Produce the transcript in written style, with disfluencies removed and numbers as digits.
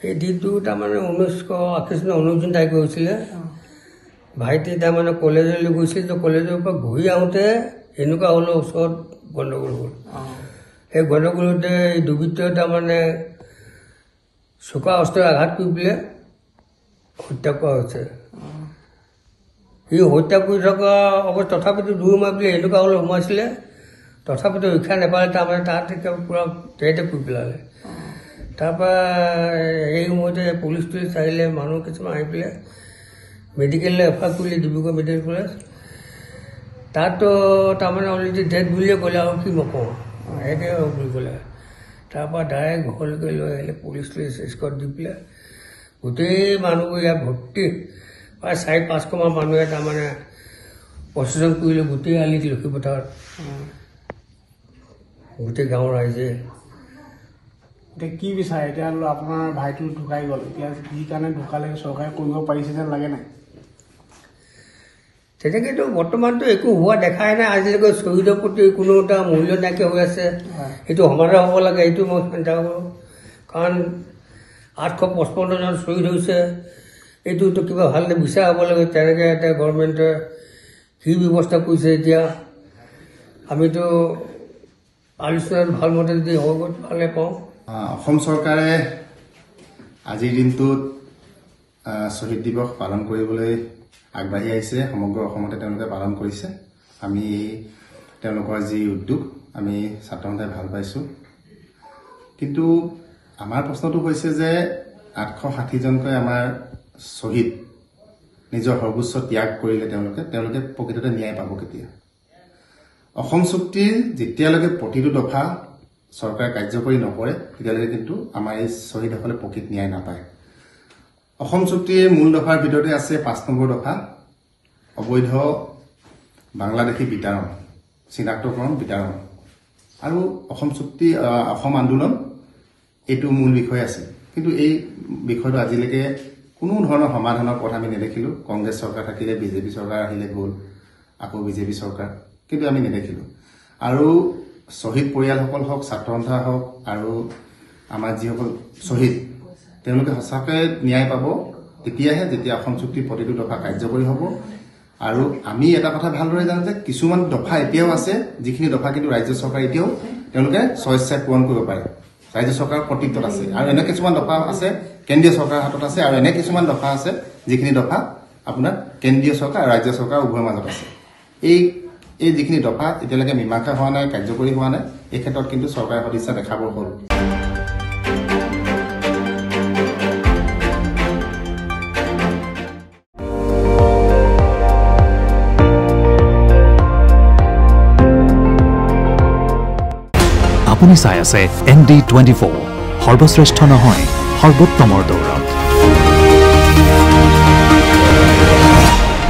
এই দিনটো তাৰমানে 1919 তাৰিখে হৈছিলে। ভাইটি তাৰমানে কলেজলৈ গৈছিল, তো কলেজৰ পৰা ঘূৰি আহোঁতে এনেকুৱা হ'লে ওচৰত গণ্ডগোল হ'ল। সেই গণ্ডগোলতে এই দুৰ্বৃত্তই তাৰমানে চোকা অস্ত্ৰৰে আঘাত কৰি পেলাই হত্যা কৰা হৈছে। সি হত্যা কৰি থকা অৱস্থা তথাপিতো দৌৰ মাৰি পেলাই এনেকুৱা হ'লে সোমাইছিলে, তথাপিতো ৰক্ষা নাপালে, তাৰমানে তাত পূৰা তেৰতে কৰি পেলালে। তাৰপৰা সেই সময়তে পুলিচ আহিলে, মানুহ কিছুমান আহি পেলাই মেডিকেললৈ এফাৰ কৰিলে, ডিব্ৰুগড় মেডিকেল কলেজ। তাততো তাৰমানে অলৰেডি ডেড বুলিয়ে ক'লে, আৰু কি নকওঁ, সেনেকৈ বুলি ক'লে। তাৰপৰা ডাইৰেক্ট ঘৰলৈকে লৈ আহিলে, পুলিচ এস্কৰ্ট দি পেলাই গোটেই মানুহবোৰ ইয়াত ভৰ্তি, প্ৰায় 400-500মান মানুহে তাৰমানে প্ৰচেছন কৰিলে গোটেই আলিত লক্ষীপথাৰত, গোটেই গাঁৱৰ ৰাইজে। এতিয়া কি বিচাৰে? এতিয়া আপোনাৰ ভাইটো ঢুকাই গ'ল, এতিয়া কি কাৰণে ঢুকালে চৰকাৰে কৰিব পাৰিছে যেন লাগে নাই? তেনেকৈতো বৰ্তমানতো একো হোৱা দেখাই নাই আজিলৈকে। শ্বহীদৰ প্ৰতি কোনো এটা মূল্য নাইকিয়া হৈ আছে। সেইটো সমাধান হ'ব লাগে, এইটো মই চিন্তা কৰোঁ। কাৰণ 855 জন শ্বহীদ হৈছে, এইটোতো কিবা ভালকৈ বিচাৰ হ'ব লাগে। তেনেকৈ এতিয়া গভৰ্ণমেণ্টে কি ব্যৱস্থা কৰিছে, এতিয়া আমিতো আলোচনাত ভালমতে যদি হৈ গ'ল ভালে পাওঁ। অসম চৰকাৰে আজিৰ দিনটোত শ্বহীদ দিৱস পালন কৰিবলৈ আগবাঢ়ি আহিছে। সমগ্ৰ অসমতে তেওঁলোকে পালন কৰিছে। আমি তেওঁলোকৰ যি উদ্যোগ আমি ছাত্ৰ সন্থাই ভাল পাইছোঁ। কিন্তু আমাৰ প্ৰশ্নটো হৈছে যে 860জনকৈ আমাৰ শ্বহীদ নিজৰ সৰ্বোচ্চ ত্যাগ কৰিলে, তেওঁলোকে প্ৰকৃততে ন্যায় পাব কেতিয়া? অসম চুক্তিৰ যেতিয়ালৈকে প্ৰতিটো দফা চৰকাৰে কাৰ্যকৰী নকৰে, তেতিয়ালৈকে কিন্তু আমাৰ এই শ্বহীদসকলে প্ৰকৃত ন্যায় নাপায়। অসম চুক্তিৰ মূল দফাৰ ভিতৰতে আছে 5 নম্বৰ দফা, অবৈধ বাংলাদেশী বিতাড়ন, চিনাক্তকৰণ, বিতাড়ন। আৰু অসম আন্দোলন এইটো মূল বিষয় আছে। কিন্তু এই বিষয়টো আজিলৈকে কোনো ধৰণৰ সমাধানৰ পথ আমি নেদেখিলোঁ। কংগ্ৰেছ চৰকাৰ থাকিলে, বিজেপি চৰকাৰ আহিলে গ'ল, আকৌ বিজেপি চৰকাৰ, কিন্তু আমি নেদেখিলোঁ। আৰু শ্বহীদ পৰিয়ালসকল হওক, ছাত্ৰ সন্থা হওক, আৰু আমাৰ যিসকল শ্বহীদ, তেওঁলোকে সঁচাকৈ ন্যায় পাব তেতিয়াহে যেতিয়া অসম চুক্তিৰ প্ৰতিটো দফা কাৰ্যকৰী হ'ব। আৰু আমি এটা কথা ভালদৰে জানো যে কিছুমান দফা এতিয়াও আছে, যিখিনি দফা কিন্তু ৰাজ্য চৰকাৰে এতিয়াও তেওঁলোকে স্বেচ্ছাই পূৰণ কৰিব পাৰে, ৰাজ্য চৰকাৰৰ কৰ্তৃত্বত আছে। আৰু এনে কিছুমান দফা আছে কেন্দ্ৰীয় চৰকাৰৰ হাতত আছে, আৰু এনে কিছুমান দফা আছে যিখিনি দফা আপোনাৰ কেন্দ্ৰীয় চৰকাৰ আৰু ৰাজ্য চৰকাৰ উভয়ৰ মাজত আছে। এই যিখিনি দফা এতিয়ালৈকে মীমাংসা হোৱা নাই, কাৰ্যকৰী হোৱা নাই, এই ক্ষেত্ৰত কিন্তু চৰকাৰে সদিচ্ছা দেখাব হ'ল। আপুনি চাই আছে ND24, সৰ্বশ্ৰেষ্ঠ নহয় সৰ্বোত্তমৰ দৌৰ।